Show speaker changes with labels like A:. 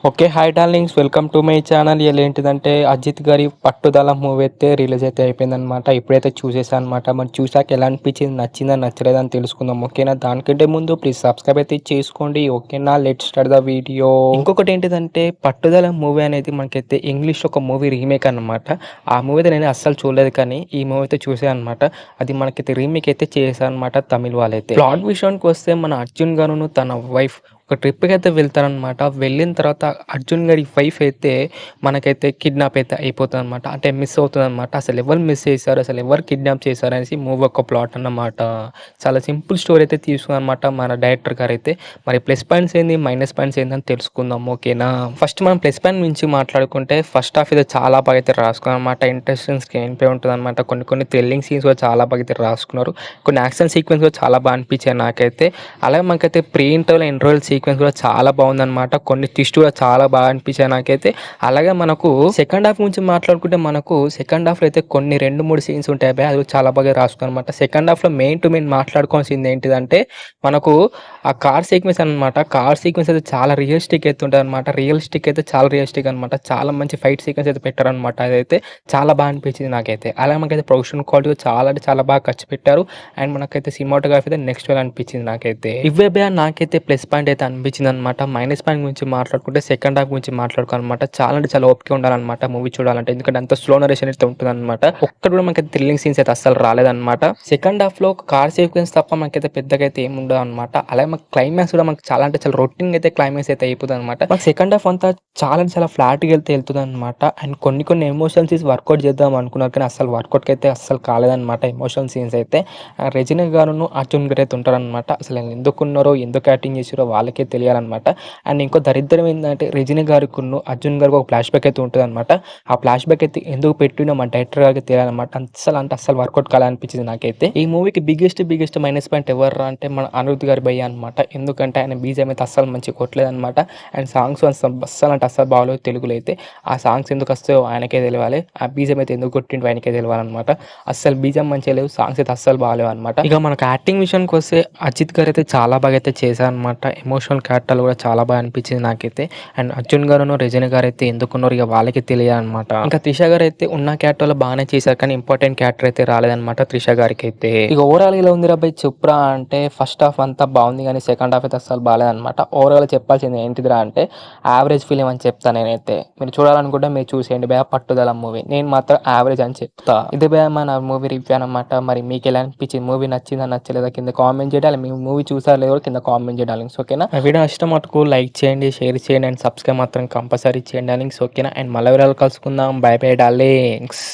A: Okay. Hi darlings, welcome to my channel. ఇయాల ఏంటిదంటే అజిత్ గారి 'పట్టుదల' మూవీ అయితే రిలీజ్ అయితే అయిపోయిందనమాట. ఇప్పుడైతే చూసేసా అనమాట. మరి చూసాక ఎలా అనిపించింది, నచ్చిందా నచ్చలేదా అని తెలుసుకుందాం. ఓకేనా? దానికంటే ముందు ప్లీజ్ సబ్స్క్రైబ్ అయితే చేసుకోండి. ఓకేనా? Let's start the video. ఇంకొకటి ఏంటిదంటే 'పట్టుదల' మూవీ అనేది మనకైతే ఇంగ్లీష్లో ఒక మూవీ రీమేక్ అనమాట. ఆ మూవీ అయితే నేను అస్సలు చూడలేదు, కానీ ఈ మూవీ అయితే చూసాను అనమాట. అది మనకైతే రీమేక్ అయితే చేశారు అనమాట తమిళ్ వాళ్ళైతే. ప్లాట్ విషయానికి వస్తే మన అర్జున్ గారును తన వైఫ్ ఒక ట్రిప్‌కి అయితే వెళ్తారనమాట. వెళ్ళిన తర్వాత అర్జున్ గారి వైఫ్ అయితే మనకైతే కిడ్నాప్ అయితే అయిపోతదనమాట. అంటే మిస్ అవుతదనమాట. అసలు ఎవరు మిస్ చేశారు, అసలు ఎవరు కిడ్నాప్ చేశారు అనేసి మూవీ ఒక ప్లాట్ అన్నమాట. చాలా సింపుల్ స్టోరీ అయితే తీసుకున్నారనమాట మన డైరెక్టర్ గారైతే. మరి ప్లస్ పాయింట్స్ ఏంది, మైనస్ పాయింట్స్ ఏందని తెలుసుకుందాం. ఓకేనా? ఫస్ట్ మనం ప్లస్ పాయింట్ నుంచి మాట్లాడుకుంటే ఫస్ట్ హాఫ్ అయితే చాలా బాగా అయితే రాసుకున్నారనమాట. ఇంట్రెస్టింగ్ స్క్రీన్ ప్లే ఉంటదనమాట. కొన్ని థ్రిల్లింగ్ సీన్స్ కూడా చాలా బాగా అయితే రాసుకున్నారు. కొన్ని యాక్షన్ సీక్వెన్స్ కూడా చాలా బాగా అనిపించాయి నాకైతే. అలాగే మనకైతే ప్రీ ఇంటర్వల్, ఇంటర్వల్ సీక్వెన్స్ కూడా చాలా బాగుందనమాట. కొన్ని ట్విస్ట్ కూడా చాలా బాగా అనిపించాయి నాకైతే. అలాగే మనకు సెకండ్ హాఫ్ గురించి మాట్లాడుకుంటే మనకు సెకండ్ హాఫ్లో అయితే కొన్ని 2-3 సీన్స్ ఉంటాయి. అది చాలా బాగా రాసుకున్నమాట. సెకండ్ హాఫ్లో మెయిన్ టు మెయిన్ మాట్లాడుకోవాల్సింది ఏంటిదంటే మనకు ఆ కార్ సీక్వెన్స్ అనమాట. కార్ సీక్వెన్స్ అయితే చాలా రియలిస్టిక్ అయితే ఉంటుంది అనమాట. చాలా రియలిస్టిక్ అనమాట. చాలా మంచి ఫైట్ సీక్వెన్స్ అయితే పెట్టారనమాట. అదైతే చాలా బాగా అనిపించింది నాకైతే. అలాగే మనకైతే ప్రొడక్షన్ క్వాలిటీ చాలా అంటే చాలా బాగా ఖర్చు పెట్టారు. అండ్ మనకైతే సినిమాటోగ్రఫీ అయితే నెక్స్ట్ లెవెల్ అనిపించింది నాకైతే. ఇవే నాకైతే ప్లస్ పాయింట్ అయితే అనిపించింది అనమాట. మైనస్ పాయింట్ గురించి మాట్లాడుకుంటే సెకండ్ హాఫ్ గురించి మాట్లాడుకోవాలన్నమాట. చాలా అంటే చాలా ఓపిక ఉండాలన్నమాట మూవీ చూడాలంటే. ఎందుకంటే అంత స్లో నరేషన్ అయితే ఉంటుంది అనమాట. ఒక్కటి కూడా మనకి థ్రిల్లింగ్ సీన్స్ అయితే అస్సలు రాలేదన్నమాట. సెకండ్ హాఫ్ లో కార్ సీక్వెన్స్ తప్ప మనకైతే పెద్దగా అయితే ఏమి ఉండదు అనమాట. అలాగే మనకి క్లైమాక్స్ కూడా మనకి చాలా అంటే చాలా రొటీన్ అయితే క్లైమాక్స్ అయితే అయిపోతుంది అనమాట. మనకి సెకండ్ హాఫ్ అంతా చాలా అంటే చాలా ఫ్లాట్ గా వెళ్తుంది అనమాట. అండ్ కొన్ని ఎమోషనల్ సీన్స్ వర్కౌట్ చేద్దాం అనుకున్నారు, కానీ అసలు వర్కౌట్ అయితే అస్సలు కాలేదన్నమాట. ఎమోషనల్ సీన్స్ అయితే రజనీ గారును అర్జున్ గారు అయితే ఉంటారనమాట. అసలు ఎందుకున్నారో, ఎందుకు యాక్టింగ్ చేసారో వాళ్ళకే తెలియాలన్నమాట. అండ్ ఇంకో దరిద్రం ఏంటంటే రజనీ గారికి అర్జున్ గారికి ఒక ఫ్లాష్ బ్యాక్ అయితే ఉంటుంది అనమాట. ఆ ఫ్లాష్ బ్యాక్ అయితే ఎందుకు పెట్టినో మన డైరెక్టర్ గారికి తెలియాలన్నమాట. అస్సలు వర్కౌట్ కాలనిపించింది నాకైతే. ఈ మూవీకి బిగ్గెస్ట్ మైనస్ పాయింట్ ఎవరు అంటే మన అనిరుద్ధ్ గారి భయ్య అనమాట. ఎందుకంటే ఆయన బీజం అయితే అస్సలు మంచిగా కొట్టలేదు అనమాట. అండ్ సాంగ్స్ అస్సలు బాగలేదు తెలుగులో అయితే. ఆ సాంగ్స్ ఎందుకు వస్తాయో ఆయనకే తెలియాలి. ఆ బీజం అయితే ఎందుకు కొట్టిండో ఆయనకే తెలియాలన్నమాట. అస్సలు బీజం మంచిగా లేవు, సాంగ్స్ అయితే అస్సలు బాగాలేవు అనమాట. ఇక మనకు యాక్టింగ్ విషయానికి వస్తే అజిత్ గారు అయితే చాలా బాగా అయితే చేశారనమాట. ఎమోషనల్ క్యారెక్టర్లు కూడా చాలా బాగా అనిపించింది నాకైతే. అండ్ అర్జున్ గారును రజనీ గారు అయితే ఎందుకున్నారు ఇక వాళ్ళకి తెలియాలన్నమాట. ఇంకా త్రిష గారు అయితే ఉన్న క్యారెక్టర్లో బాగానే చేశారు, కానీ ఇంపార్టెంట్ క్యారెక్టర్ అయితే రాలేదన్నమాట త్రిష గారికి అయితే. ఇక ఓవరాల్ ఇలా ఉంది రాబాయ్ చెప్పురా అంటే ఫస్ట్ హాఫ్ అంతా బాగుంది, కానీ సెకండ్ హాఫ్ అయితే అస్సలు బాగాలేదన్నమాట. ఓవరాల్ చెప్పాల్సింది ఏంటిదిరా అంటే యావరేజ్ ఫిలిం అని చెప్తాను నేనైతే. మీరు చూడాలనుకుంటే మీరు చూసేయండి భయ, పట్టుదల మూవీ. నేను మాత్రం యావరేజ్ అని చెప్తా. ఇది భయ మన మూవీ రివ్యూ అనమాట. మరి మీకు ఎలా అనిపించింది, మూవీ నచ్చిందా నచ్చలేదా కింద కామెంట్ చేయాలి. మీ మూవీ చూసారా లేదో కింద కామెంట్ చేయాలి. ఓకేనా? వీడియో ఇష్టం మటుకు లైక్ చేయండి, షేర్ చేయండి అండ్ సబ్స్క్రైబ్ మాత్రం కంపల్సరీ చేయండి డార్లింగ్స్. ఓకేనా? అండ్ మళ్ళీ వివరాలు కలుసుకుందాం. By by darlings.